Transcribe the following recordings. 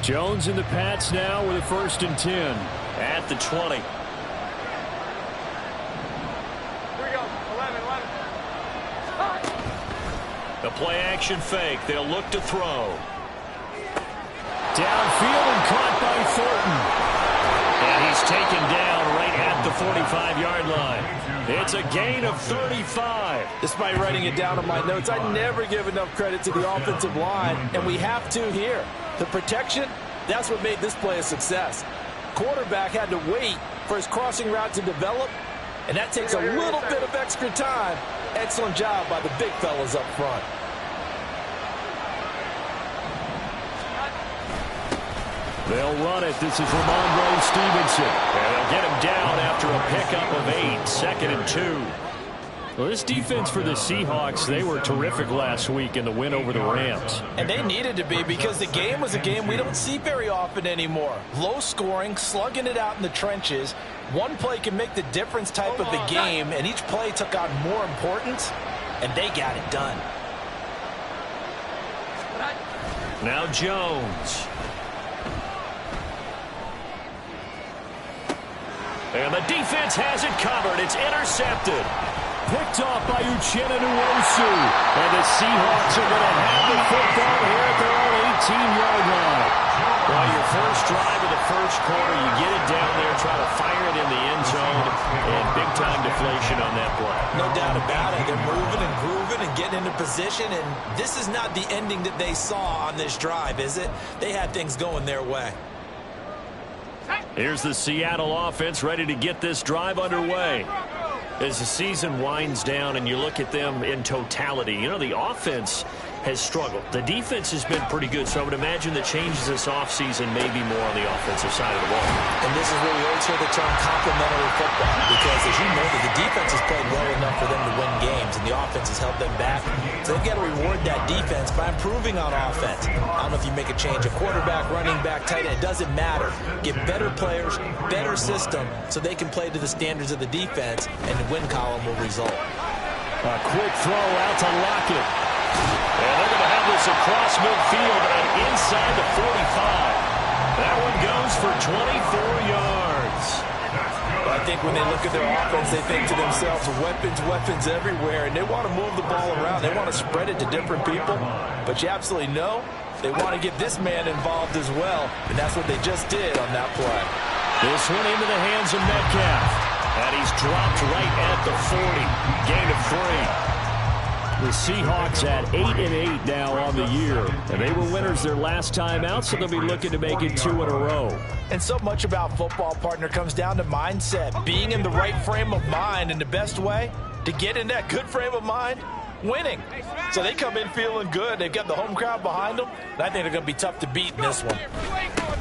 Jones and the Pats now with a 1st and 10. At the 20. The play action fake. They'll look to throw. Downfield and caught by Thornton. And he's taken down right at the 45-yard line. It's a gain of 35. Despite writing it down on my notes, I never give enough credit to the offensive line, and we have to here. The protection, that's what made this play a success. Quarterback had to wait for his crossing route to develop, and that takes a little bit of extra time. Excellent job by the big fellas up front. They'll run it. This is Ramondre Stevenson. And they'll get him down after a pickup of 8. 2nd and 2. Well, this defense for the Seahawks, they were terrific last week in the win over the Rams. And they needed to be, because the game was a game we don't see very often anymore. Low scoring, slugging it out in the trenches. One play can make the difference type of the game, and each play took on more importance, and they got it done. Now Jones. And the defense has it covered. It's intercepted. Picked off by Uchenna Nwosu. And the Seahawks are going to have the football here at their own 18-yard line. Well, your first drive of the first quarter, you get it down there, try to fire it in the end zone, and big-time deflation on that play. No doubt about it. They're moving and grooving and getting into position, and this is not the ending that they saw on this drive, is it? They had things going their way. Here's the Seattle offense ready to get this drive underway. As the season winds down and you look at them in totality, you know, the offense has struggled. The defense has been pretty good, so I would imagine the changes this offseason may be more on the offensive side of the ball. And this is where we always hear the term complementary football, because as you know, the defense has played well enough for them to win games, and the offense has held them back. So they've got to reward that defense by improving on offense. I don't know if you make a change, a quarterback, running back, tight end, it doesn't matter. Get better players, better system, so they can play to the standards of the defense, and the win column will result. A quick throw out to Lockett. And they're going to have this across midfield and inside the 45. That one goes for 24 yards. I think when they look at their offense, they think to themselves, weapons, weapons everywhere, and they want to move the ball around. They want to spread it to different people, but you absolutely know they want to get this man involved as well, and that's what they just did on that play. This one into the hands of Metcalf. And he's dropped right at the 40. Gain of 3. The Seahawks at 8-8 now on the year, and they were winners their last time out, so they'll be looking to make it 2 in a row. And so much about football, partner, comes down to mindset, being in the right frame of mind, and the best way to get in that good frame of mind, winning. So they come in feeling good. They've got the home crowd behind them, and I think they're going to be tough to beat in this one.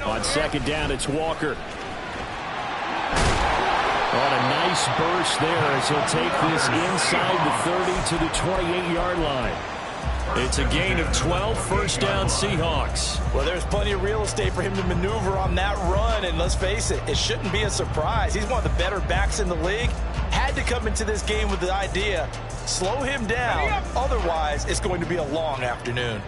On 2nd down, it's Walker. On a nice burst there as he'll take this inside the 30 to the 28-yard line. It's a gain of 12, 1st down Seahawks. Well, there's plenty of real estate for him to maneuver on that run, and let's face it, it shouldn't be a surprise. He's one of the better backs in the league. Had to come into this game with the idea, slow him down, otherwise it's going to be a long afternoon.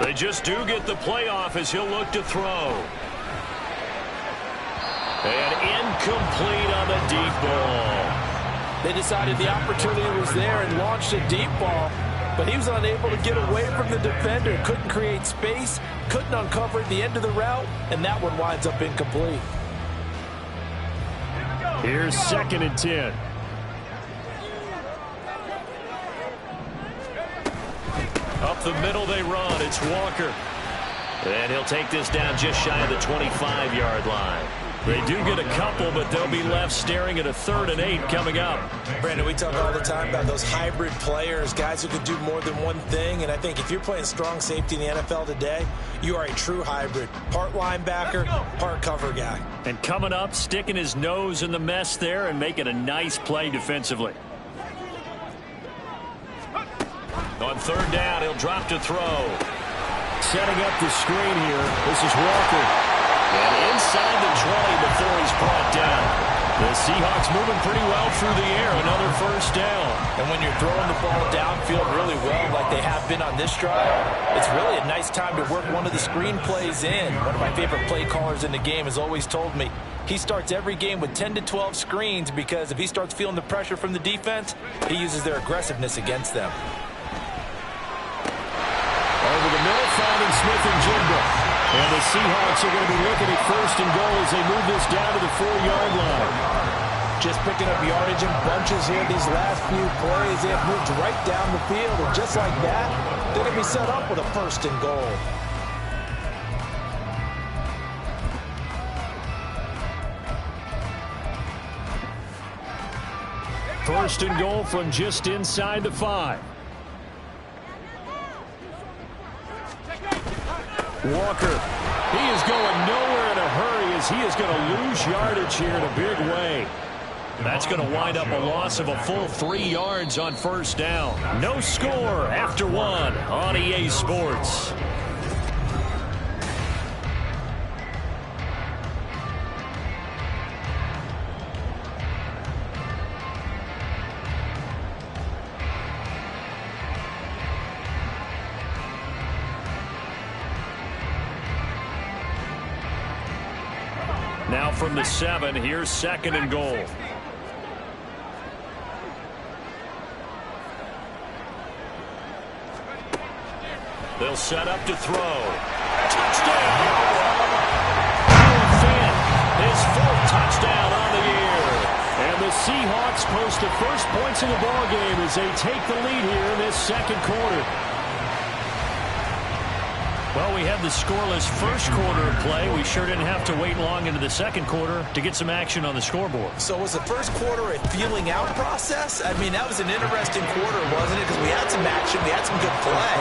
They just do get the playoff as he'll look to throw. And incomplete on the deep ball. They decided the opportunity was there and launched a deep ball, but he was unable to get away from the defender. Couldn't create space, couldn't uncover the end of the route, and that one winds up incomplete. Here's 2nd and 10. Up the middle they run. It's Walker. And he'll take this down just shy of the 25-yard line. They do get a couple, but they'll be left staring at a 3rd and 8 coming up. Brandon, we talk all the time about those hybrid players, guys who can do more than one thing. And I think if you're playing strong safety in the NFL today, you are a true hybrid. Part linebacker, part cover guy. And coming up, sticking his nose in the mess there and making a nice play defensively. On 3rd down, he'll drop to throw. setting up the screen here. This is Walker. And inside the 20 before he's brought down. The Seahawks moving pretty well through the air. Another first down. And when you're throwing the ball downfield really well like they have been on this drive, it's really a nice time to work one of the screen plays in. One of my favorite play callers in the game has always told me he starts every game with 10 to 12 screens because if he starts feeling the pressure from the defense, he uses their aggressiveness against them. Over the middle, finding Smith and Jigba. And the Seahawks are going to be looking at first and goal as they move this down to the 4-yard line. Just picking up yardage in bunches here these last few plays. They have moved right down the field, and just like that, they're going to be set up with a first and goal. First and goal from just inside the 5. Walker, he is going nowhere in a hurry as he is going to lose yardage here in a big way. That's going to wind up a loss of a full 3 yards on first down. No score after 1 on EA Sports. Now from the 7, here's second and goal. They'll set up to throw. Touchdown! Finn, his 4th touchdown on the year. And the Seahawks post the first points in the ballgame as they take the lead here in this second quarter. Well, we had the scoreless first quarter of play. We sure didn't have to wait long into the second quarter to get some action on the scoreboard. So was the first quarter a feeling out process? I mean, that was an interesting quarter, wasn't it? Because we had some action, we had some good play,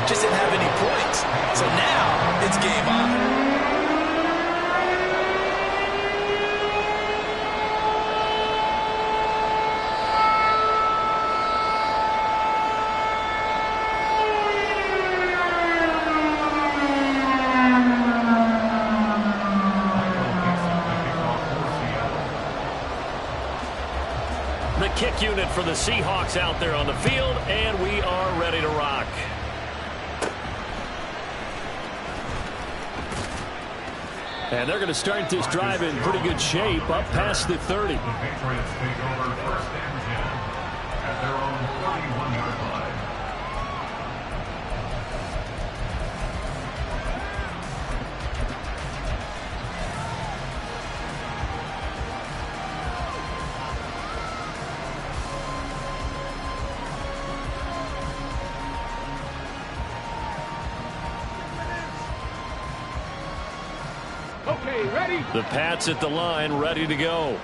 just didn't have any points. So now it's game on. Kick unit for the Seahawks out there on the field, and we are ready to rock. And they're going to start this drive in pretty good shape, up past the 30. The Patriots take over first and 10 at their own 31-yard line. The Pats at the line, ready to go.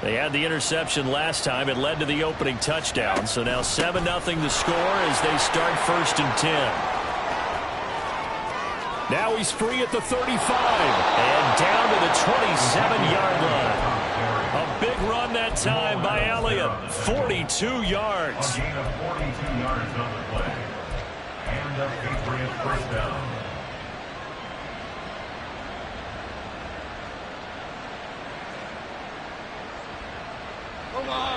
They had the interception last time. It led to the opening touchdown. So now 7-0 the score as they start first and 10. Now he's free at the 35. And down to the 27-yard line. A big run that time by Elliott. 42 yards. A gain of 42 yards on the play. And a Patriots first down.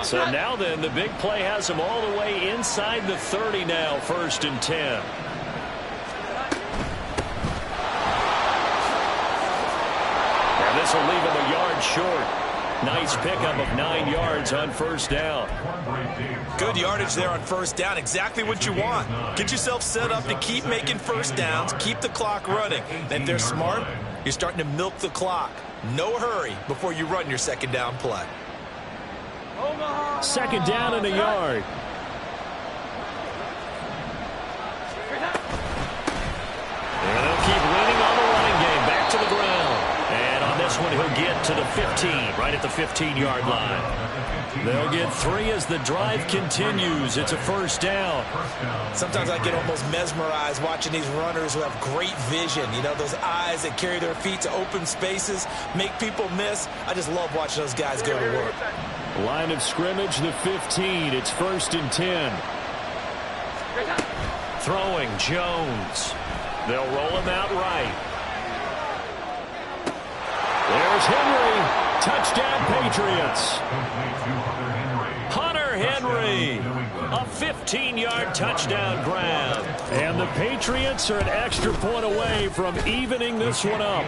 So now then, the big play has them all the way inside the 30 now, first and 10. And this will leave him a yard short. Nice pickup of 9 yards on first down. Good yardage there on first down. Exactly what you want. Get yourself set up to keep making first downs, keep the clock running. And if they're smart, you're starting to milk the clock. No hurry before you run your second down play. Second down and a yard. And they'll keep leaning on the running game. Back to the ground. And on this one, he'll get to the 15, right at the 15-yard line. They'll get 3 as the drive continues. It's a first down. Sometimes I get almost mesmerized watching these runners who have great vision. You know, those eyes that carry their feet to open spaces, make people miss. I just love watching those guys go to work. Line of scrimmage, the 15. It's first and 10. Throwing Jones. They'll roll him out right. There's Henry. Touchdown, Patriots. Hunter Henry. A 15-yard touchdown grab. And the Patriots are an extra point away from evening this one up.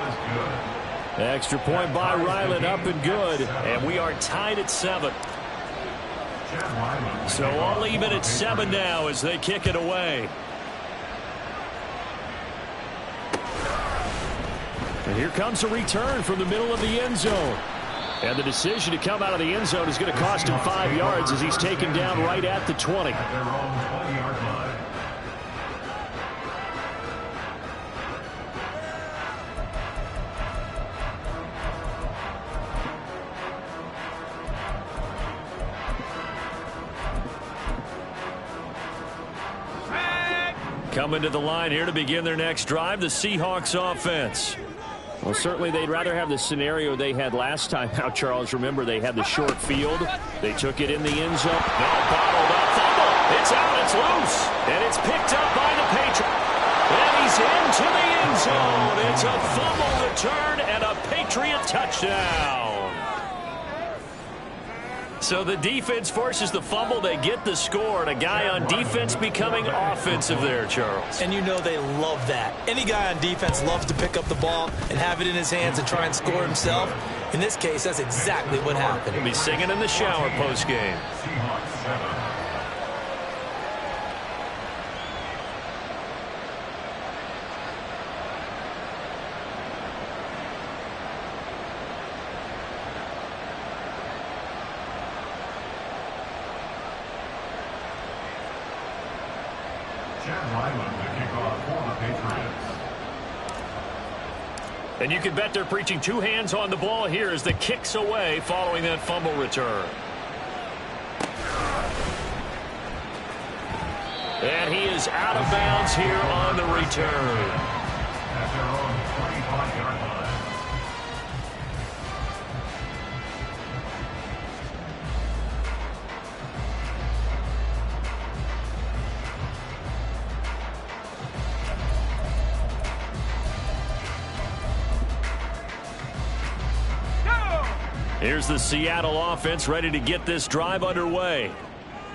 Extra point by Ryland, up and good. And we are tied at 7. So all even at 7 now as they kick it away. And here comes a return from the middle of the end zone. And the decision to come out of the end zone is going to cost him 5 yards as he's taken down right at the 20. Coming to the line here to begin their next drive, the Seahawks offense. Well, certainly they'd rather have the scenario they had last time out, Charles. Remember, they had the short field. They took it in the end zone. No, bottled up. Fumble. It's out. It's loose. And it's picked up by the Patriots. And he's into the end zone. It's a fumble return and a Patriot touchdown. So the defense forces the fumble. They get the score. And a guy on defense becoming offensive there, Charles. And you know they love that. Any guy on defense loves to pick up the ball and have it in his hands and try and score himself. In this case, that's exactly what happened. He'll be singing in the shower post-game. And you can bet they're preaching 2 hands on the ball here as the kick's away following that fumble return. And he is out of bounds here on the return. At their own 25-yard line. Here's the Seattle offense ready to get this drive underway.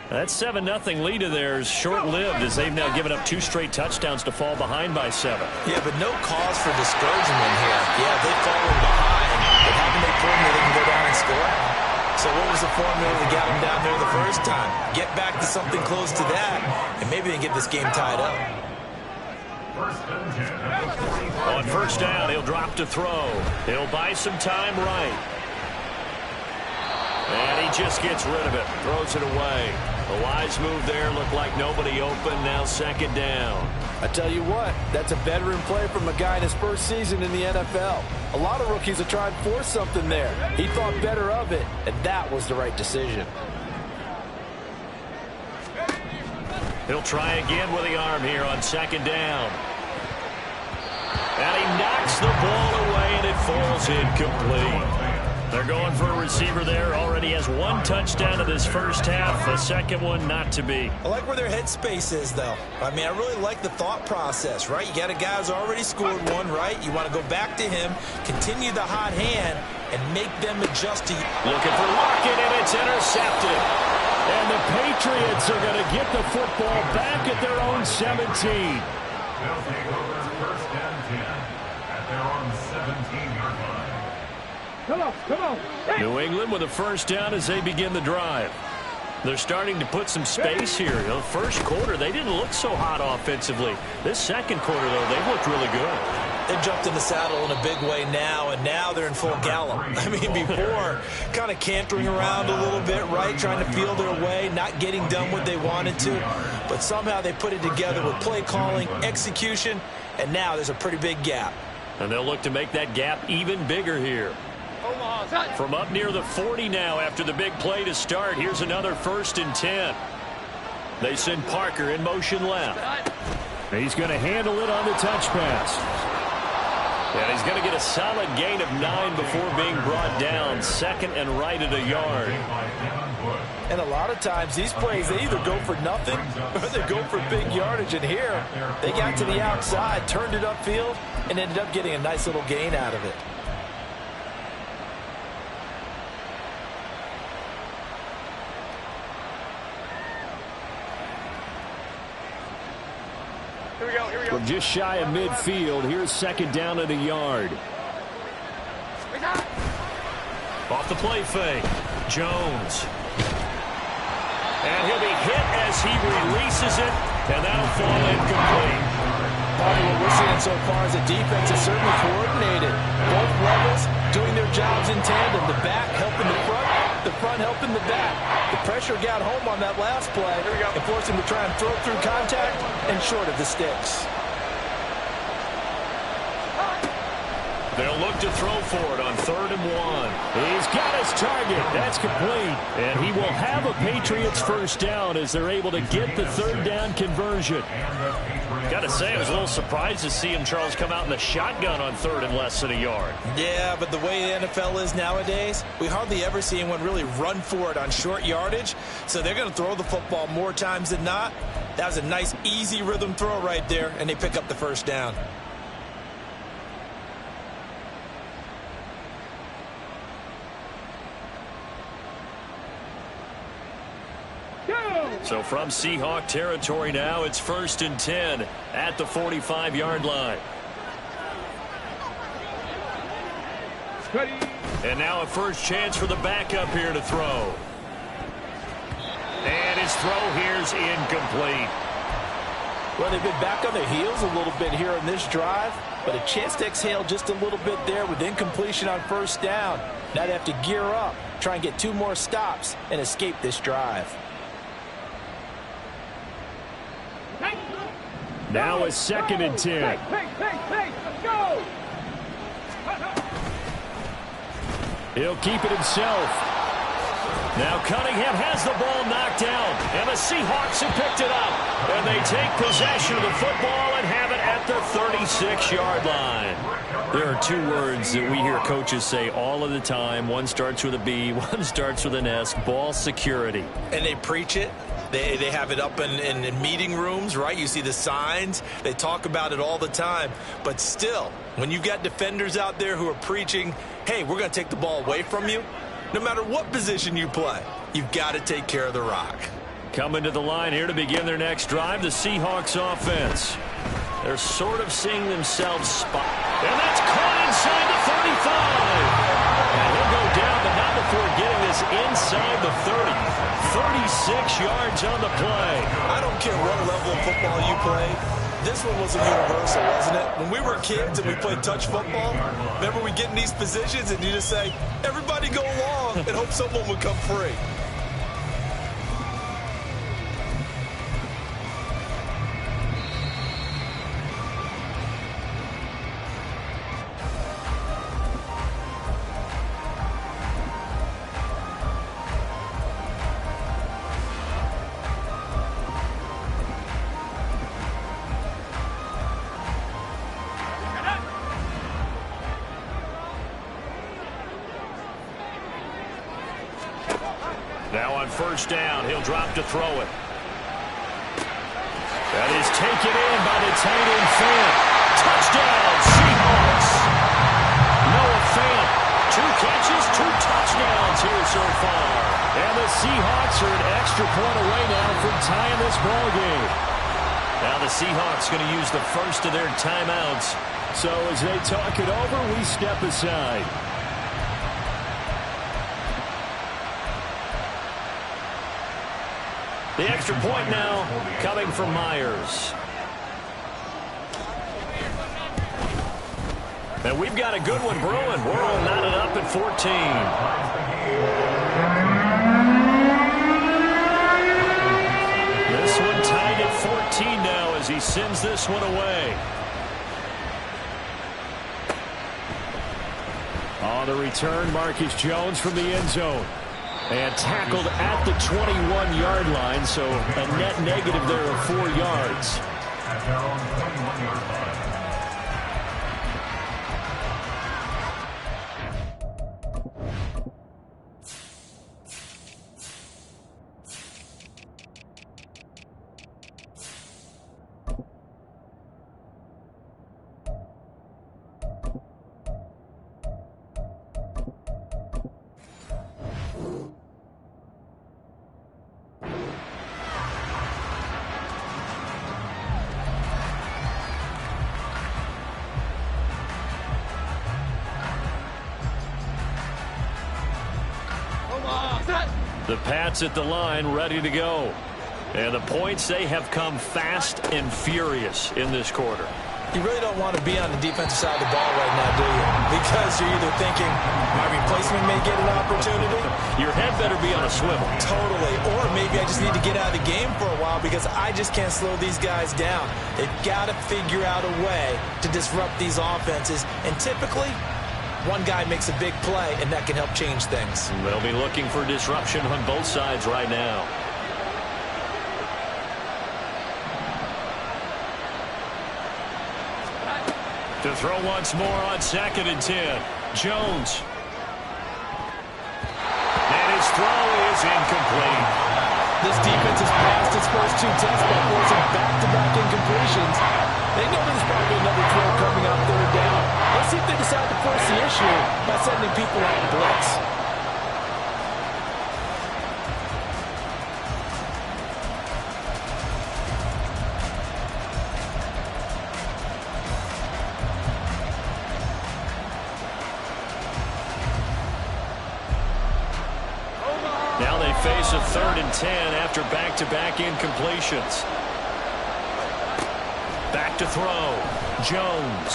That 7-0 lead of theirs short-lived as they've now given up 2 straight touchdowns to fall behind by 7. Yeah, but no cause for discouragement here. Yeah, they've fallen behind, but haven't they proven that they can go down and score? So what was the formula that got them down there the first time? Get back to something close to that, and maybe they get this game tied up. On first down, he'll drop to throw. He'll buy some time right. And he just gets rid of it, throws it away. A wise move there, looked like nobody open, now second down. I tell you what, that's a veteran play from a guy in his first season in the NFL. A lot of rookies will try and force something there. He thought better of it, and that was the right decision. He'll try again with the arm here on second down. And he knocks the ball away, and it falls incomplete. They're going for a receiver there. Already has 1 touchdown in this first half. A second one not to be. I like where their headspace is, though. I mean, I really like the thought process, right? You got a guy who's already scored 1, right? You want to go back to him, continue the hot hand, and make them adjust to you. Looking for Lockett, and it's intercepted. And the Patriots are going to get the football back at their own 17. They'll take over first and 10 at their own 17-yard line. Come on. New England with a first down as they begin the drive. They're starting to put some space here. You know, the first quarter, they didn't look so hot offensively. This second quarter, though, they've looked really good. They've jumped in the saddle in a big way now, and now they're in full gallop. I mean, before, kind of cantering around a little bit, right, trying to feel their way, not getting done what they wanted to. But somehow they put it together with play calling, execution, and now there's a pretty big gap. And they'll look to make that gap even bigger here. From up near the 40 now after the big play to start. Here's another 1st and 10. They send Parker in motion left. He's going to handle it on the touch pass. And he's going to get a solid gain of 9 before being brought down. Second and right at a yard. And a lot of times these plays, they either go for nothing or they go for big yardage. And here, they got to the outside, turned it upfield, and ended up getting a nice little gain out of it. We're just shy of midfield. Here's second down at a yard. Off the play fake. Jones. And he'll be hit as he releases it, and that'll fall incomplete. Part of what we're seeing so far is the defense is certainly coordinated. Both levels doing their jobs in tandem. The back helping the front helping the back. The pressure got home on that last play and forced him to try and throw through contact and short of the sticks. They'll look to throw for it on 3rd and 1. He's got his target. That's complete. And he will have a Patriots first down as they're able to get the 3rd down conversion. Got to say, I was a little surprised to see him, Charles, come out in the shotgun on 3rd and less than a yard. Yeah, but the way the NFL is nowadays, we hardly ever see anyone really run for it on short yardage. So they're going to throw the football more times than not. That was a nice, easy rhythm throw right there, and they pick up the first down. So from Seahawk territory now, it's 1st and 10 at the 45-yard line. And now a first chance for the backup here to throw. And his throw here's incomplete. Well, they've been back on their heels a little bit here in this drive, but a chance to exhale just a little bit there with incompletion on first down. Now they have to gear up, try and get 2 more stops, and escape this drive. Now a 2nd and 10. Go! He'll keep it himself. Now Cunningham has the ball knocked down, and the Seahawks have picked it up. And they take possession of the football and have it at the 36-yard line. There are 2 words that we hear coaches say all of the time. One starts with a B, one starts with an S, ball security. And they preach it. They have it up in meeting rooms, right? You see the signs. They talk about it all the time. But still, when you've got defenders out there who are preaching, hey, we're going to take the ball away from you, no matter what position you play, you've got to take care of the rock. Coming to the line here to begin their next drive, the Seahawks offense. They're sort of seeing themselves spot. And that's caught inside the 35. And he'll go down, but not before getting this inside the 30. 36 yards on the play. I don't care what level of football you play. This one was a universal, wasn't it? When we were kids and we played touch football, remember we get in these positions and you just say, everybody go along, and hope someone would come free. Now on first down, he'll drop to throw it. That is taken in by the tight end Fant. Touchdown, Seahawks. Noah Fant, 2 catches, 2 touchdowns here so far. And the Seahawks are an extra point away now from tying this ball game. Now the Seahawks going to use the first of their timeouts. So as they talk it over, we step aside. The extra point now coming from Myers. And we've got a good one brewing. We're all knotted up at 14. This one tied at 14 now as he sends this one away. On the return, Marcus Jones from the end zone. And tackled at the 21-yard line, so a net negative there of 4 yards. The Pats at the line, ready to go. And the points, they have come fast and furious in this quarter. You really don't want to be on the defensive side of the ball right now, do you? Because you're either thinking my replacement may get an opportunity. Your head better be on a swivel. Totally. Or maybe I just need to get out of the game for a while because I just can't slow these guys down. They've got to figure out a way to disrupt these offenses. And typically, one guy makes a big play, and that can help change things. They'll be looking for disruption on both sides right now. To throw once more on 2nd and 10. Jones. And his throw is incomplete. This defense has passed its first 2 tests by forcing back-to-back incompletions. They know there's probably another throw coming on 3rd down. Let's see if they decide to force the issue by sending people on blitz. Now they face a 3rd and 10 after back-to-back incompletions. Back to throw. Jones.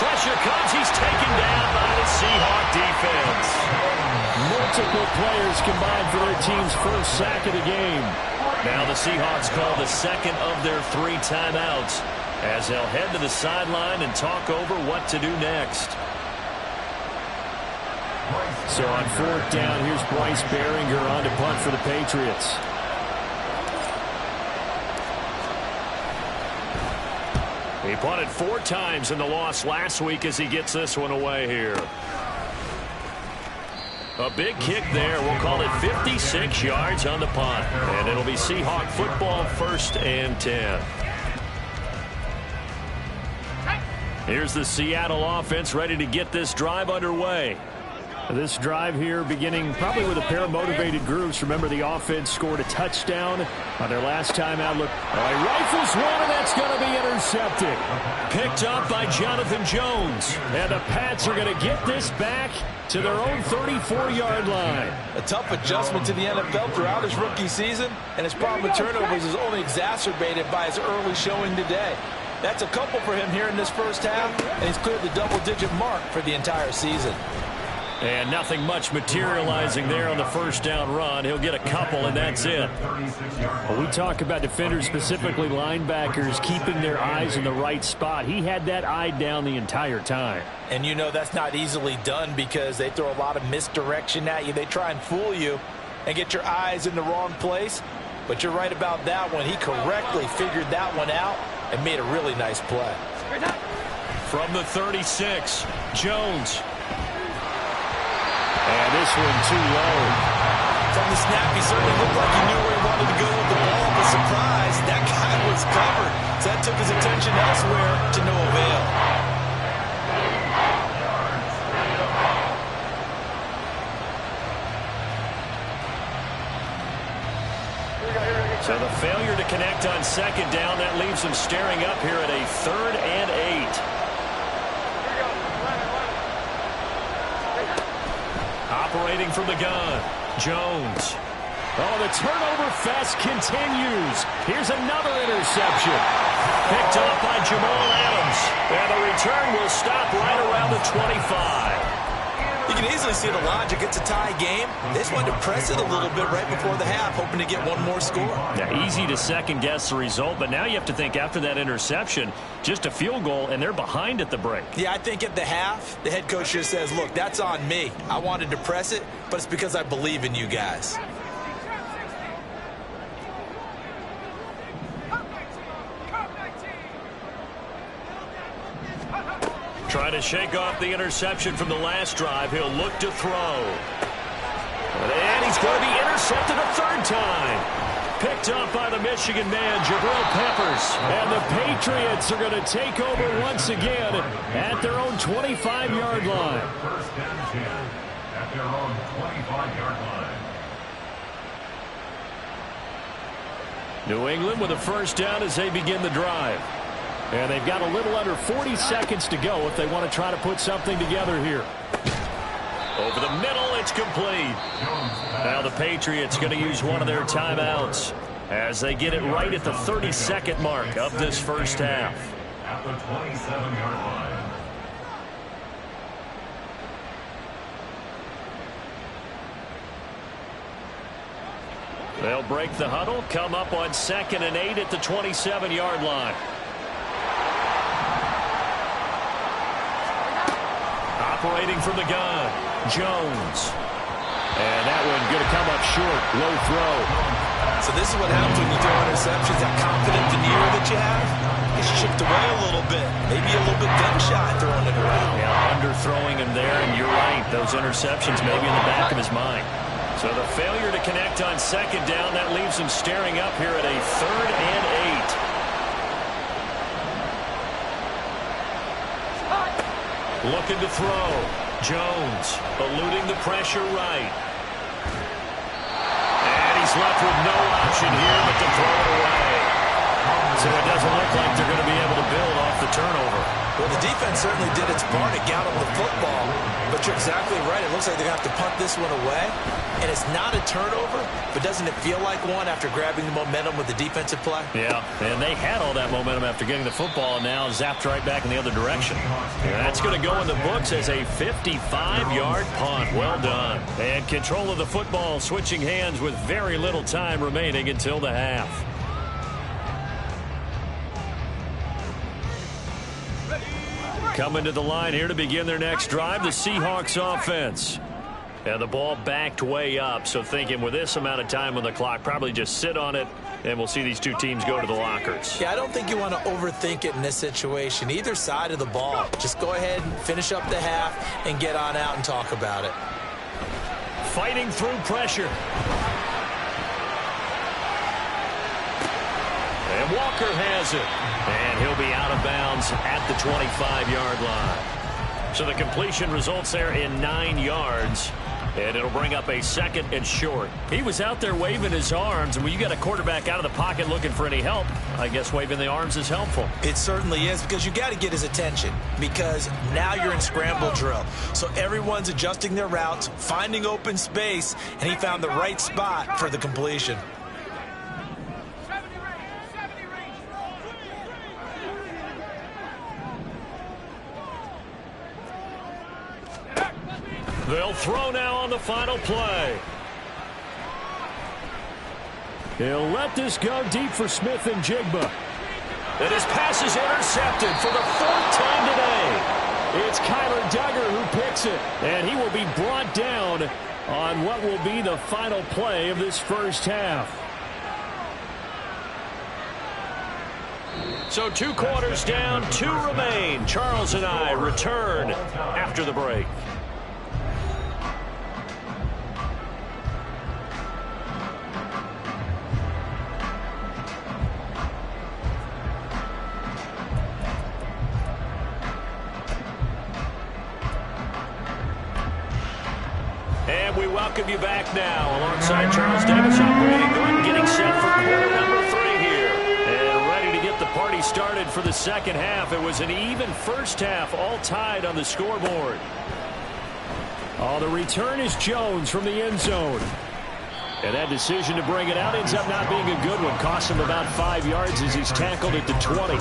Pressure comes. He's taken down by the Seahawk defense. Multiple players combined for their team's first sack of the game. Now the Seahawks call the 2nd of their 3 timeouts as they'll head to the sideline and talk over what to do next. So on 4th down, here's Bryce Behringer on to punt for the Patriots. He punted 4 times in the loss last week as he gets this one away here. A big kick there. We'll call it 56 yards on the punt. And it'll be Seahawk football, 1st and 10. Here's the Seattle offense ready to get this drive underway. This drive here beginning probably with a pair of motivated groups. Remember, the offense scored a touchdown on their last time out. Look, rifles one, and that's going to be intercepted. Picked up by Jonathan Jones. And the Pats are going to get this back to their own 34-yard line. A tough adjustment to the NFL throughout his rookie season, and his problem with turnovers is only exacerbated by his early showing today. That's a couple for him here in this first half, and he's cleared the double-digit mark for the entire season. And nothing much materializing there on the 1st down run. He'll get a couple, and that's it. Well, we talk about defenders, specifically linebackers, keeping their eyes in the right spot. He had that eye down the entire time. And you know that's not easily done because they throw a lot of misdirection at you. They try and fool you and get your eyes in the wrong place. But you're right about that one. He correctly figured that one out and made a really nice play. From the 36, Jones. And this one too low. From the snap, he certainly looked like he knew where he wanted to go with the ball, but surprise, that guy was covered. So that took his attention elsewhere to no avail. So the failure to connect on 2nd down, that leaves him staring up here at a 3rd and 8. Operating from the gun, Jones. Oh, the turnover fest continues. Here's another interception. Picked up by Jamal Adams. And the return will stop right around the 25. You can easily see the logic. It's a tie game. They just wanted to press it a little bit right before the half, hoping to get one more score. Yeah, easy to second-guess the result, but now you have to think after that interception, just a field goal, and they're behind at the break. Yeah, I think at the half, the head coach just says, look, that's on me. I wanted to press it, but it's because I believe in you guys. Trying to shake off the interception from the last drive. He'll look to throw. And he's going to be intercepted a 3rd time. Picked up by the Michigan man, Jabril Peppers. And the Patriots are going to take over once again at their own 25-yard line. 1st and 10 at their own 25-yard line. New England with a 1st down as they begin the drive. And they've got a little under 40 seconds to go if they want to try to put something together here. Over the middle, it's complete. Now the Patriots going to use one of their timeouts as they get it right at the 32nd mark of this first half. At the 27-yard line. They'll break the huddle, come up on 2nd and 8 at the 27-yard line. Operating from the gun, Jones. And that one going to come up short, low throw. So this is what happens when you throw interceptions, that confident veneer that you have gets chipped away a little bit. Maybe a little bit gun-shy throwing it around. Yeah, underthrowing him there, and you're right. Those interceptions may be in the back of his mind. So the failure to connect on 2nd down, that leaves him staring up here at a 3rd and 8. Looking to throw. Jones eluding the pressure right. And he's left with no option here but to throw it away. So it doesn't look like they're going to be able to build off the turnover. Well, the defense certainly did its part to gallop the football, but you're exactly right. It looks like they're going to have to punt this one away, and it's not a turnover, but doesn't it feel like one after grabbing the momentum with the defensive play? Yeah, and they had all that momentum after getting the football, and now zapped right back in the other direction. And that's going to go in the books as a 55-yard punt. Well done. And control of the football switching hands with very little time remaining until the half. Coming to the line here to begin their next drive, the Seahawks offense. And the ball backed way up, so thinking with this amount of time on the clock, probably just sit on it, and we'll see these two teams go to the lockers. Yeah, I don't think you want to overthink it in this situation. Either side of the ball. Just go ahead and finish up the half and get on out and talk about it. Fighting through pressure. And Walker has it. And he'll be out of bounds at the 25-yard line. So the completion results there in 9 yards. And it'll bring up a 2nd and short. He was out there waving his arms, and when you got a quarterback out of the pocket looking for any help, I guess waving the arms is helpful. It certainly is, because you got to get his attention, because now you're in scramble drill. So everyone's adjusting their routes, finding open space, and he found the right spot for the completion. They'll throw now on the final play. He'll let this go deep for Smith and Jigba. And his pass is intercepted for the 4th time today. It's Kyler Duggar who picks it, and he will be brought down on what will be the final play of this first half. So 2 quarters down, 2 remain. Charles and I return after the break. And we welcome you back now alongside Charles Davis, operating Gordon, getting set for quarter number 3 here. And ready to get the party started for the second half. It was an even first half, all tied on the scoreboard. Oh, the return is Jones from the end zone. And that decision to bring it out ends up not being a good one. Cost him about 5 yards as he's tackled at the 20.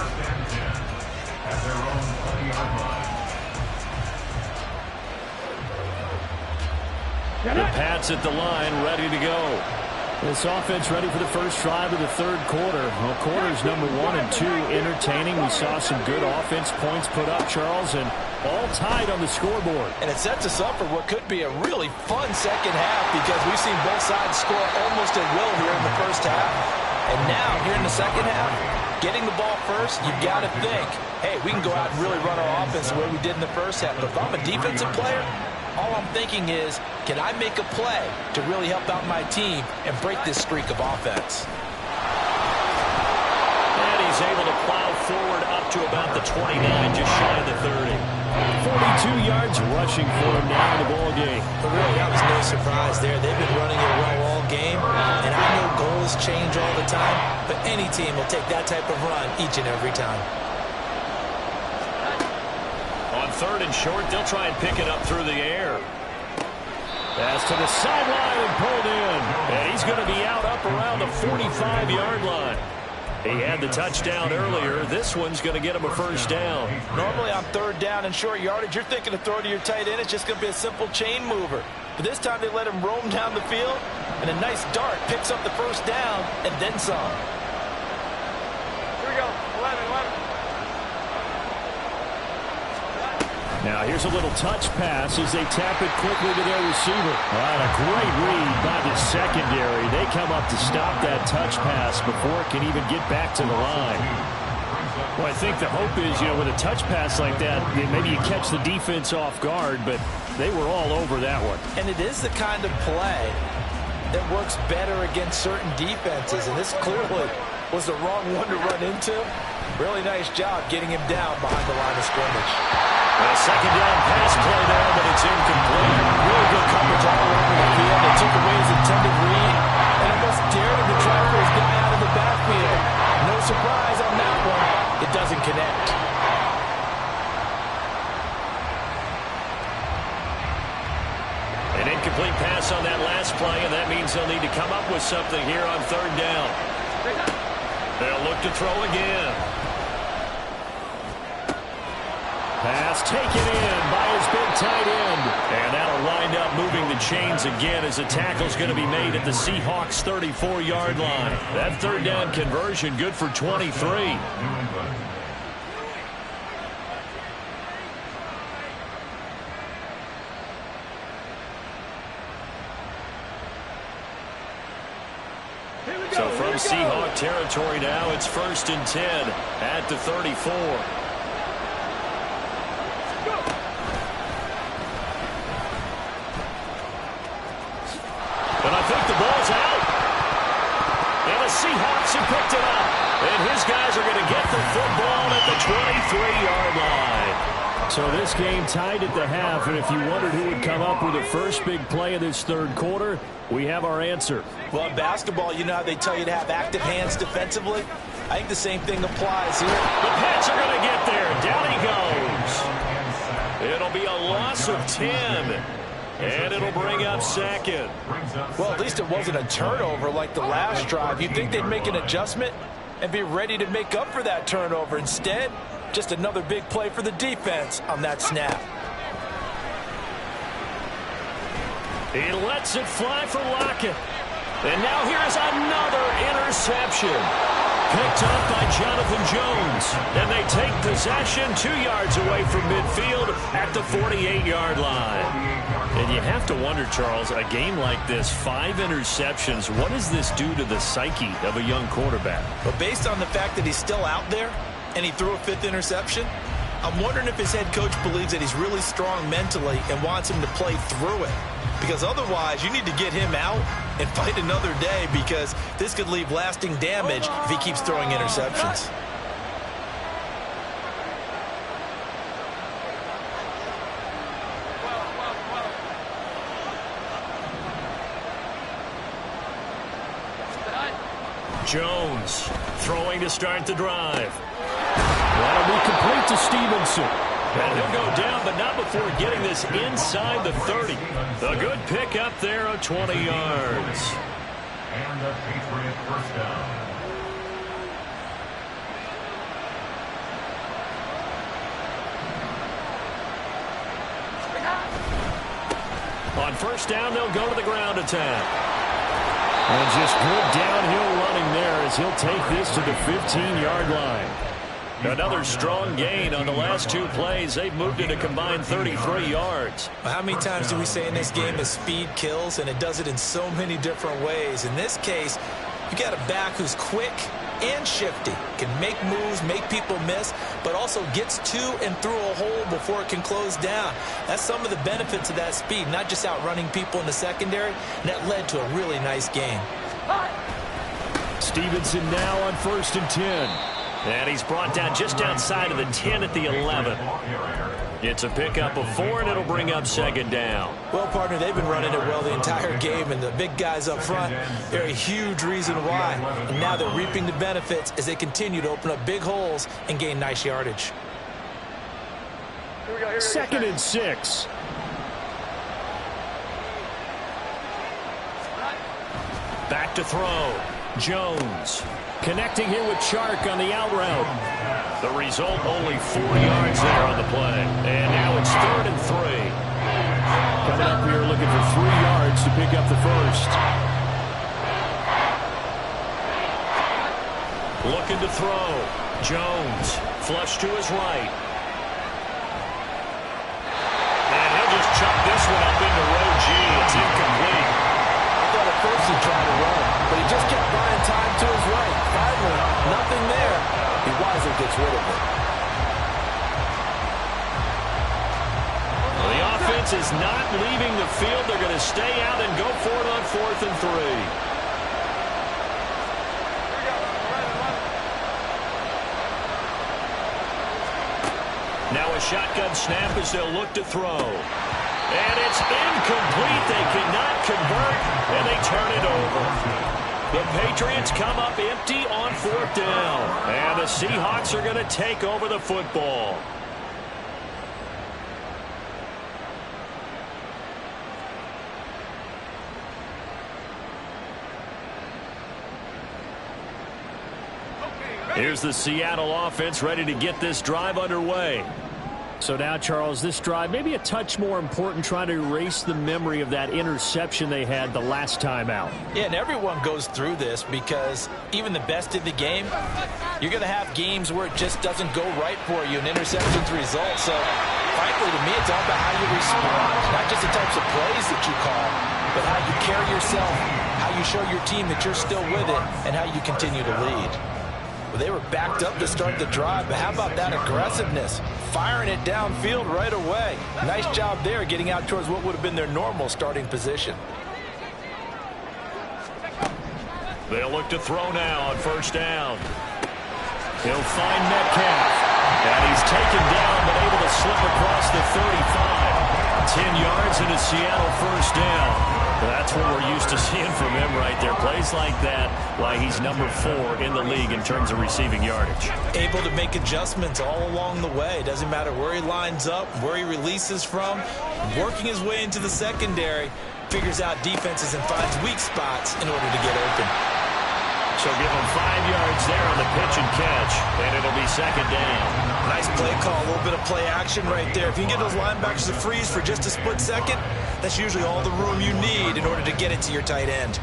The Pats at the line, ready to go. This offense ready for the first drive of the third quarter. Well, quarters number 1 and 2 entertaining. We saw some good offense points put up, Charles, and all tied on the scoreboard. And it sets us up for what could be a really fun second half, because we've seen both sides score almost at will here in the first half. And now, here in the second half, getting the ball first, you've got to think, hey, we can go out and really run our offense the way we did in the first half. But if I'm a defensive player, all I'm thinking is, can I make a play to really help out my team and break this streak of offense? And he's able to plow forward up to about the 29, just shy of the 30. 42 yards rushing for him now in the ball game. But really, that was no surprise there. They've been running it well all game, and I know goals change all the time, but any team will take that type of run each and every time. On 3rd and short, they'll try and pick it up through the air. Pass to the sideline and pulled in. And he's going to be out up around the 45-yard line. He had the touchdown earlier. This one's going to get him a first down. Normally on third down and short yardage, you're thinking to throw to your tight end. It's just going to be a simple chain mover. But this time they let him roam down the field, and a nice dart picks up the first down and then some. Here we go. 11. Now here's a little touch pass as they tap it quickly to their receiver. A great read by the secondary. They come up to stop that touch pass before it can even get back to the line. Well, I think the hope is, with a touch pass like that, maybe you catch the defense off guard, but they were all over that one. And it is the kind of play that works better against certain defenses, and this clearly was the wrong one to run into. Really nice job getting him down behind the line of scrimmage. A second down pass play there, but it's incomplete. Really good coverage all over the field. They took away his intended read and almost dared him to try for his guy out of the backfield. No surprise on that one. It doesn't connect. An incomplete pass on that last play, and that means they'll need to come up with something here on third down. They'll look to throw again. Pass taken in by his big tight end. And that'll wind up moving the chains again as the tackle's going to be made at the Seahawks 34-yard line. That third down conversion good for 23. So from Seahawk territory now, it's 1st and 10 at the 34. But I think the ball's out. And the Seahawks have picked it up. And his guys are going to get the football at the 23-yard line. So this game tied at the half, and if you wondered who would come up with the first big play of this third quarter, we have our answer. Well, in basketball, you know how they tell you to have active hands defensively? I think the same thing applies here. The Pats are going to get there. Down he goes. It'll be a loss of 10. And it'll bring up second. Well, at least it wasn't a turnover like the last drive. You'd think they'd make an adjustment and be ready to make up for that turnover. Instead, just another big play for the defense on that snap. He lets it fly for Lockett. And now here's another interception. Picked up by Jonathan Jones. And they take possession 2 yards away from midfield at the 48-yard line. And you have to wonder, Charles, a game like this, 5 interceptions, what does this do to the psyche of a young quarterback? But based on the fact that he's still out there and he threw a 5th interception, I'm wondering if his head coach believes that he's really strong mentally and wants him to play through it. Because otherwise, you need to get him out and fight another day, because this could leave lasting damage if he keeps throwing interceptions. Jones throwing to start the drive. That'll be complete to Stevenson. And he'll go down, but not before getting this inside the 30. A good pick up there of 20 yards. And a Patriot first down. On first down, they'll go to the ground attack. And just good downhill running there as he'll take this to the 15-yard line. Another strong gain on the last 2 plays. They've moved it a combined 33 yards. Well, how many times do we say in this game that speed kills, and it does it in so many different ways? In this case, you got a back who's quick and shifty, can make moves, make people miss, but also gets to and through a hole before it can close down. That's some of the benefits of that speed, not just outrunning people in the secondary, and that led to a really nice game. Stevenson now on 1st and 10. And he's brought down just outside of the 10 at the 11. It's a pickup of 4, and it'll bring up second down. Well, partner, they've been running it well the entire game, and the big guys up front, they're a huge reason why. And now they're reaping the benefits as they continue to open up big holes and gain nice yardage. 2nd and 6. back to throw. Jones. Connecting here with Chark on the out route. The result, only 4 yards there on the play. And now it's 3rd and 3. Coming up here looking for 3 yards to pick up the first. Looking to throw. Jones. Flush to his right. And he'll just chuck this one up into row G. It's incomplete. I thought at first he tried to run, but he just kept buying time to his right. Finally, nothing there. He wisely gets rid of it. Well, the offense is not leaving the field. They're going to stay out and go for it on 4th and 3. Now a shotgun snap as they'll look to throw. And it's incomplete. They cannot convert, and they turn it over. The Patriots come up empty on 4th down. And the Seahawks are going to take over the football. Here's the Seattle offense ready to get this drive underway. So now, Charles, this drive maybe a touch more important, trying to erase the memory of that interception they had the last time out. Yeah, and everyone goes through this because even the best in the game, you're going to have games where it just doesn't go right for you, and interceptions result. So, frankly, to me, it's all about how you respond, not just the types of plays that you call, but how you carry yourself, how you show your team that you're still with it, and how you continue to lead. Well, they were backed up to start the drive, but how about that aggressiveness? Firing it downfield right away. Nice job there getting out towards what would have been their normal starting position. They'll look to throw now on 1st down. He'll find Metcalf. And he's taken down but able to slip across the 35. 10 yards and a Seattle 1st down. That's what we're used to seeing from him right there. Plays like that, why he's number 4 in the league in terms of receiving yardage. Able to make adjustments all along the way. Doesn't matter where he lines up, where he releases from. Working his way into the secondary, figures out defenses and finds weak spots in order to get open. So give him 5 yards there on the pitch and catch, and it'll be 2nd down. Nice play call, a little bit of play action right there. If you can get those linebackers to freeze for just a split second, that's usually all the room you need in order to get it to your tight end.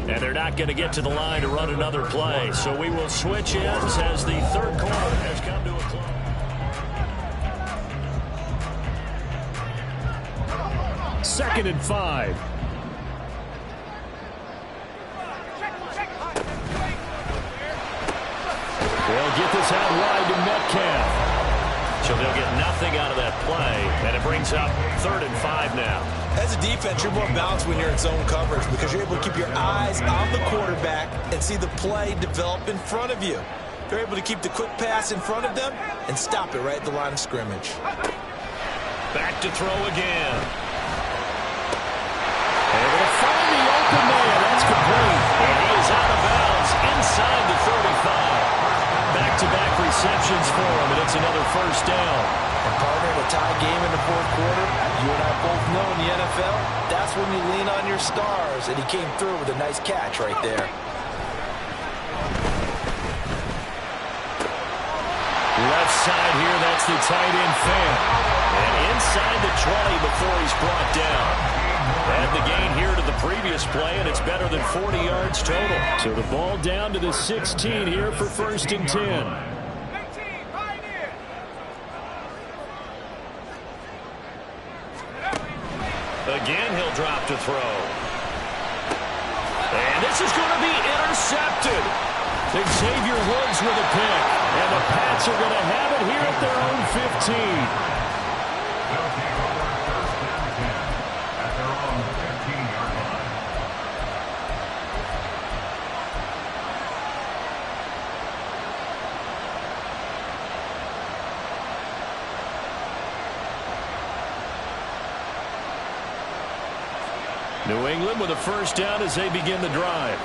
And they're not going to get to the line to run another play, so we will switch ends as the 3rd quarter has come to a close. 2nd and 5. They'll get this out wide to Metcalf. So they'll get nothing out of that play, and it brings up 3rd and 5 now. As a defense, you're more balanced when you're in zone coverage because you're able to keep your eyes on the quarterback and see the play develop in front of you. They're able to keep the quick pass in front of them and stop it right at the line of scrimmage. Back to throw again. Able to find the open man. That's complete. And he is out of bounds inside the 35. Back-to-back receptions for him, and it's another 1st down. And partner, in a tie game in the 4th quarter, you and I both know in the NFL, that's when you lean on your stars, and he came through with a nice catch right there. Left side here, that's the tight end Fan. And inside the 20 before he's brought down. Add the gain here to the previous play, and it's better than 40 yards total. So the ball down to the 16 here for 1st and 10. Again, he'll drop to throw. And this is going to be intercepted. Xavier Woods with a pick. And the Pats are going to have it here at their own 15. They'll take over 1st and 10 at their own 15-yard line. New England with a 1st down as they begin the drive.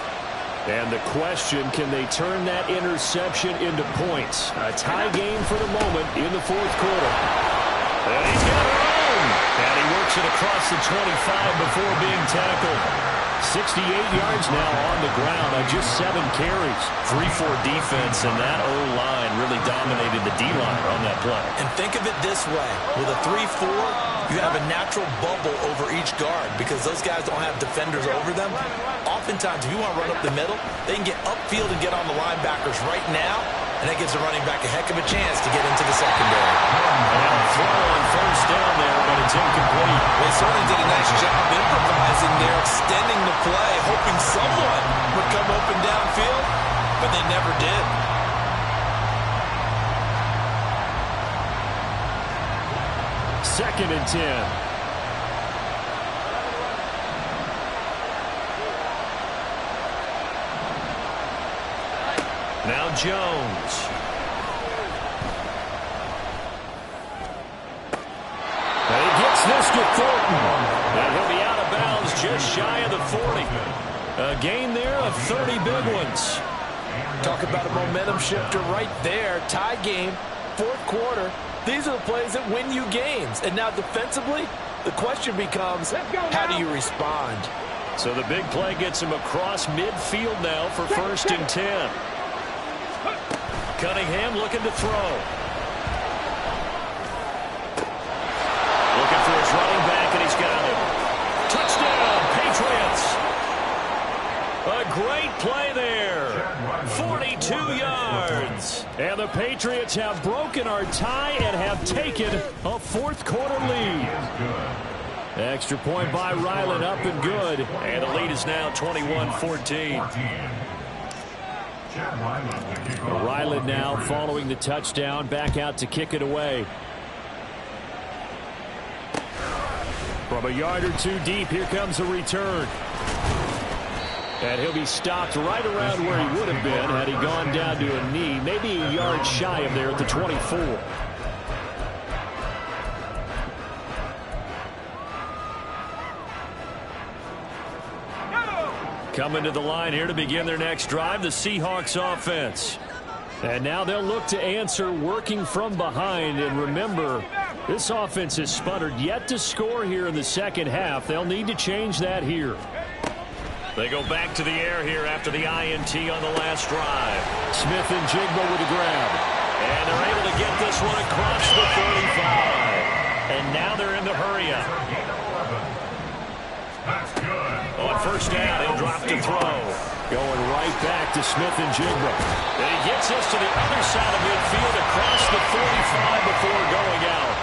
And the question, can they turn that interception into points? A tie game for the moment in the 4th quarter. And he's got her own. And he works it across the 25 before being tackled. 68 yards now on the ground on just 7 carries. 3-4 defense, and that O-line really dominated the D-line on that play. And think of it this way. With a 3-4, you have a natural bubble over each guard because those guys don't have defenders over them. Oftentimes, if you want to run up the middle, they can get upfield and get on the linebackers right now, and that gives the running back a heck of a chance to get into the secondary. And a throw on first down there, but it's incomplete. They certainly did a nice job improvising there, extending the play, hoping someone would come open downfield, but they never did. Second and 10. Now Jones. And he gets this to Thornton. And he'll be out of bounds just shy of the 40. A gain there of 30 big ones. Talk about a momentum shifter right there. Tie game, fourth quarter. These are the plays that win you games. And now defensively, the question becomes, how do you respond? So the big play gets him across midfield now for first and 10. Cunningham looking to throw. Looking for his running back, and he's got it. Touchdown, Patriots. A great play there. 42 yards. And the Patriots have broken our tie and have taken a fourth quarter lead. Extra point by Ryland, up and good. And the lead is now 21-14. Ryland now following the touchdown, back out to kick it away. From a yard or two deep, here comes a return. And he'll be stopped right around where he would have been had he gone down to a knee, maybe a yard shy of there at the 24. Coming to the line here to begin their next drive, the Seahawks offense. And now they'll look to answer working from behind. And remember, this offense has sputtered yet to score here in the second half. They'll need to change that here. They go back to the air here after the INT on the last drive. Smith and Jigba with a grab. And they're able to get this one across the 35. And now they're in the hurry-up. On first down, he'll drop to throw. Going right back to Smith and Jigba. And he gets us to the other side of midfield across the 45 before going out.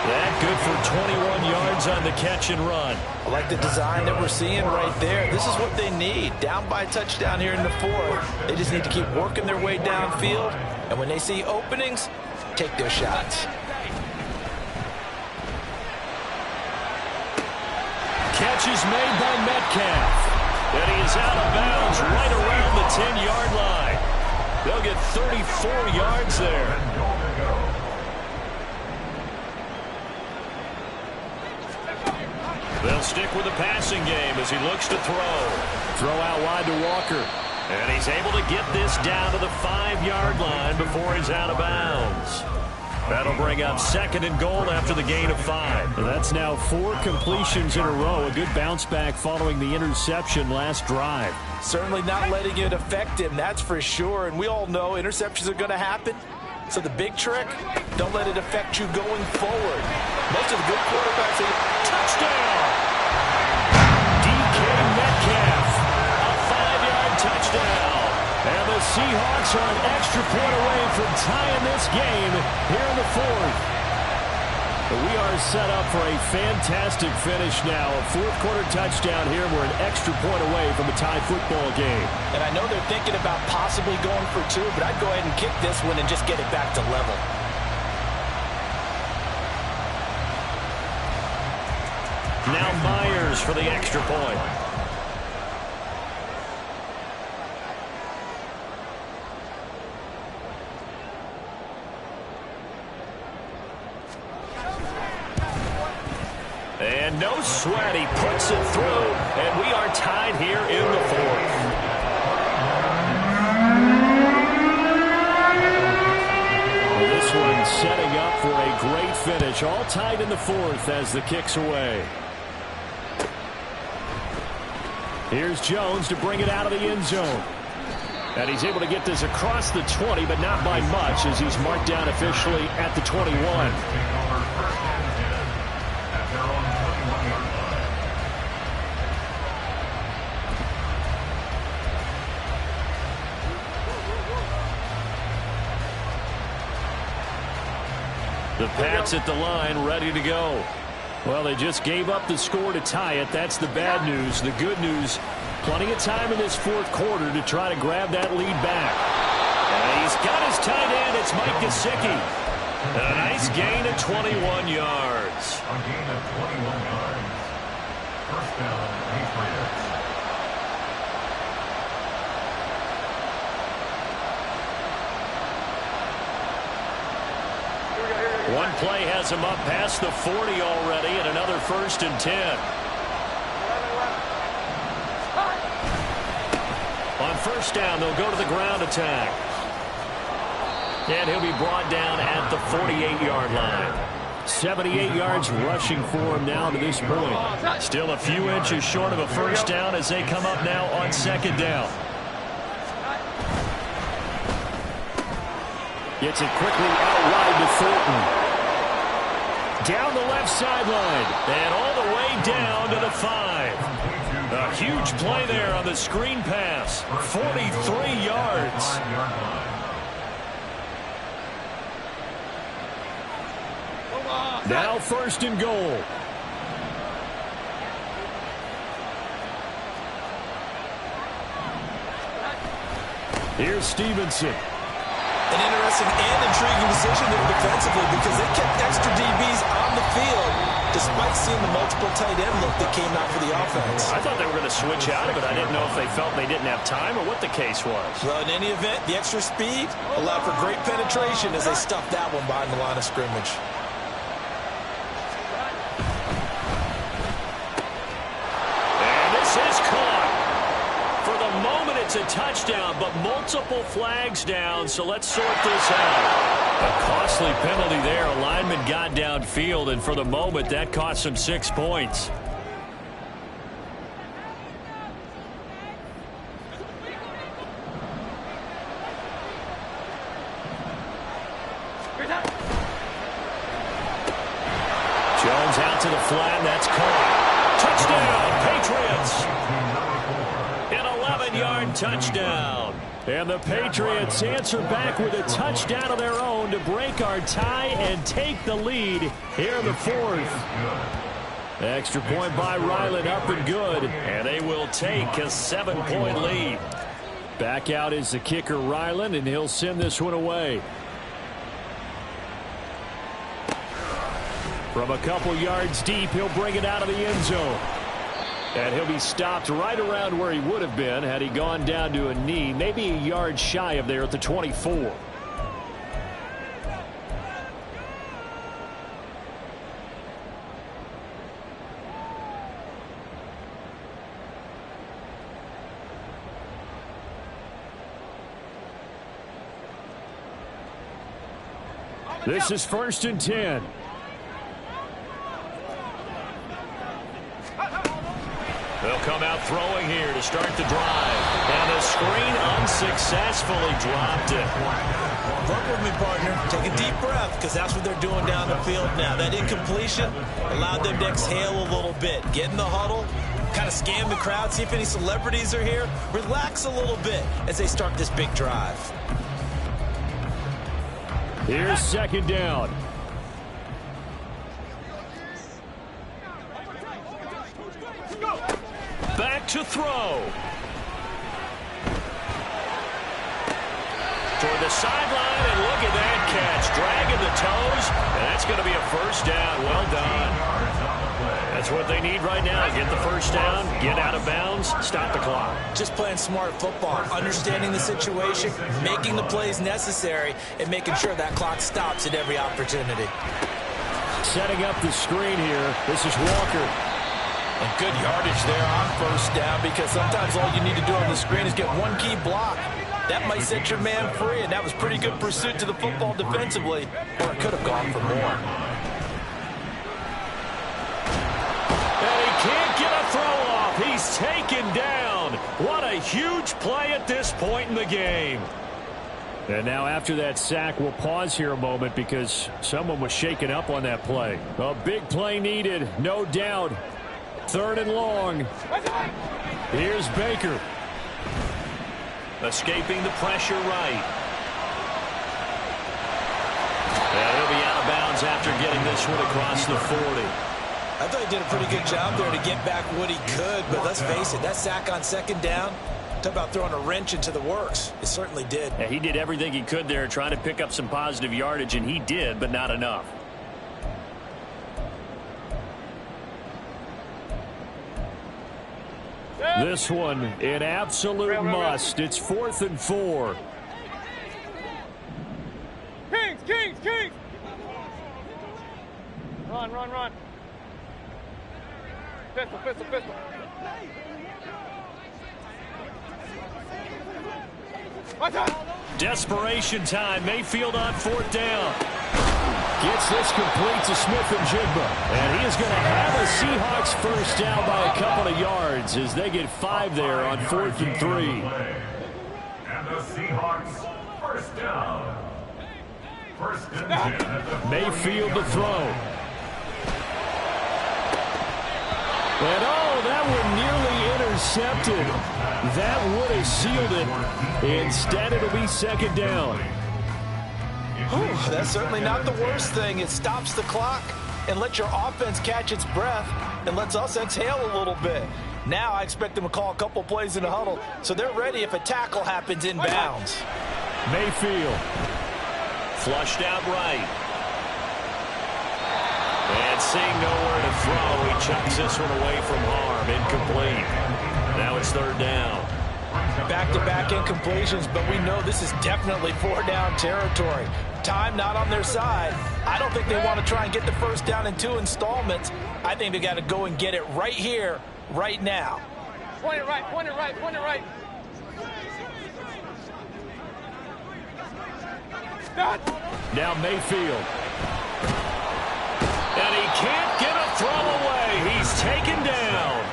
That good for 21 yards on the catch and run. I like the design that we're seeing right there. This is what they need. Down by a touchdown here in the fourth. They just need to keep working their way downfield. And when they see openings, take their shots. Catch is made by Metcalf. And he is out of bounds right around the 10-yard line. They'll get 34 yards there. They'll stick with the passing game as he looks to throw. Throw out wide to Walker. And he's able to get this down to the 5-yard line before he's out of bounds. That'll bring up second and goal after the gain of 5. And that's now 4 completions in a row. A good bounce back following the interception last drive. Certainly not letting it affect him, that's for sure. And we all know interceptions are going to happen. So the big trick, don't let it affect you going forward. Most of the good quarterbacks say, touchdown! DK Metcalf, a 5-yard touchdown. And the Seahawks are an extra point away from tying this game here in the fourth. We are set up for a fantastic finish now. A fourth-quarter touchdown here. We're an extra point away from a tie football game. And I know they're thinking about possibly going for 2, but I'd go ahead and kick this one and just get it back to level. Now Myers for the extra point. And no sweat, he puts it through, and we are tied here in the fourth. Well, this one setting up for a great finish. All tied in the fourth as the kick's away. Here's Jones to bring it out of the end zone. And he's able to get this across the 20, but not by much as he's marked down officially at the 21. The Pats at the line, ready to go. Well, they just gave up the score to tie it. That's the bad news. The good news, plenty of time in this fourth quarter to try to grab that lead back. And he's got his tight end. It's Mike Gesicki. A nice gain of 21 yards. A gain of 21 yards. First down, Patriots. One play has him up past the 40 already, and another 1st and 10. On first down, they'll go to the ground attack. And he'll be brought down at the 48-yard line. 78 yards rushing for him now to this point. Still a few inches short of a first down as they come up now on second down. Gets it quickly out wide to Thornton. Down the left sideline. And all the way down to the 5. A huge play there on the screen pass. 43 yards. Now 1st and goal. Here's Stevenson. An interesting and intriguing decision there defensively because they kept extra DBs on the field despite seeing the multiple tight end look that came out for the offense. I thought they were going to switch out of it. I didn't know if they felt they didn't have time or what the case was. Well, in any event, the extra speed allowed for great penetration as they stuffed that one behind the line of scrimmage. And this is caught. For the moment, it's a touchdown, but multiple flags down, so let's sort this out. A costly penalty there. A lineman got downfield, and for the moment, that cost him 6 points. Jones out to the flat, and that's caught. Touchdown, Patriots! An 11-yard touchdown. And the Patriots answer back with a touchdown of their own to break our tie and take the lead here in the fourth. Extra point by Ryland, up and good. And they will take a 7-point lead. Back out is the kicker, Ryland, and he'll send this one away. From a couple yards deep, he'll bring it out of the end zone. And he'll be stopped right around where he would have been had he gone down to a knee, maybe a yard shy of there at the 24. This is 1st and 10. They'll come out throwing here to start the drive. And the screen unsuccessfully dropped it. Work with me, partner. Take a deep breath because that's what they're doing down the field now. That incompletion allowed them to exhale a little bit. Get in the huddle, kind of scan the crowd, see if any celebrities are here. Relax a little bit as they start this big drive. Here's 2nd down. Back to throw. Toward the sideline, and look at that catch. Dragging the toes, and that's going to be a 1st down. Well done. That's what they need right now. Get the 1st down, get out of bounds, stop the clock. Just playing smart football, understanding the situation, making the plays necessary, and making sure that clock stops at every opportunity. Setting up the screen here. This is Walker. And good yardage there on 1st down because sometimes all you need to do on the screen is get one key block. That might set your man free, and that was pretty good pursuit to the football defensively, or it could have gone for more. And he can't get a throw off. He's taken down. What a huge play at this point in the game. And now after that sack, we'll pause here a moment because someone was shaken up on that play. A big play needed, no doubt. 3rd and long. Here's Baker. Escaping the pressure right. And he'll be out of bounds after getting this one across the 40. I thought he did a pretty good job there to get back what he could, but let's face it, that sack on 2nd down, talk about throwing a wrench into the works. It certainly did. Yeah, he did everything he could there trying to pick up some positive yardage, and he did, but not enough. This one, an absolute must. It's 4th and 4. Kings! Run. Pistol. Desperation time. Mayfield on 4th down. Gets this complete to Smith-Njigba. And he is going to have a Seahawks first down by a couple of yards as they get 5 there on 4th and 3. And the Seahawks first down. 1st and 10. Mayfield to throw. And that one nearly intercepted. That would have sealed it. Instead, it'll be 2nd down. Whew, that's certainly not the worst thing. It stops the clock and lets your offense catch its breath and lets us exhale a little bit. Now I expect them to call a couple plays in the huddle so they're ready if a tackle happens in bounds. Mayfield. Flushed out right. And seeing nowhere to throw, he chucks this one away from harm. Incomplete. Now it's 3rd down. Back-to-back incompletions, but we know this is definitely 4-down territory. Time not on their side. I don't think they want to try and get the first down in 2 installments. I think they got to go and get it right here, right now. Point it right. Now Mayfield. And he can't get a throw away. He's taken down.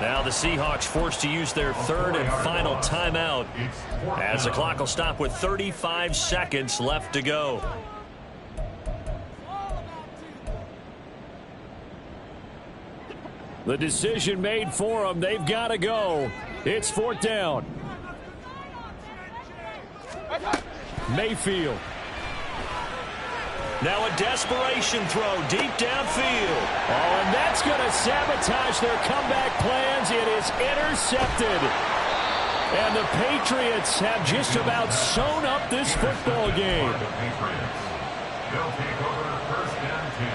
Now the Seahawks forced to use their 3rd and final timeout as the clock will stop with 35 seconds left to go. The decision made for them. They've got to go. It's 4th down. Mayfield. Now a desperation throw deep downfield. Oh, and that's going to sabotage their comeback plans. It is intercepted. And the Patriots have just about sewn up this football game. They'll take over 1st and 10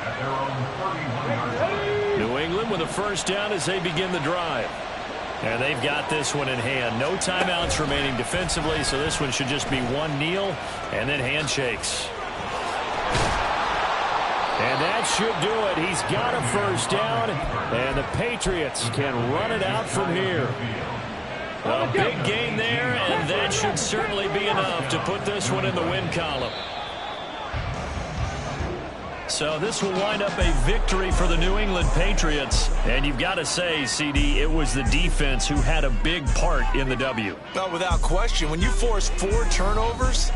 at their own 31-yard line. New England with a first down as they begin the drive. And they've got this one in hand. No timeouts remaining defensively, so this one should just be one kneel and then handshakes. And that should do it. He's got a first down, and the Patriots can run it out from here. A big gain there, and that should certainly be enough to put this one in the win column. So this will wind up a victory for the New England Patriots. And you've got to say, CD, it was the defense who had a big part in the W. No, without question. When you force 4 turnovers,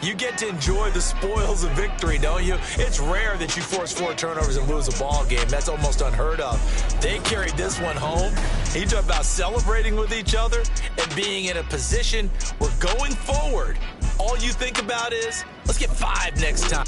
you get to enjoy the spoils of victory, don't you? It's rare that you force 4 turnovers and lose a ball game. That's almost unheard of. They carried this one home. You talk about celebrating with each other and being in a position where going forward, all you think about is, let's get 5 next time.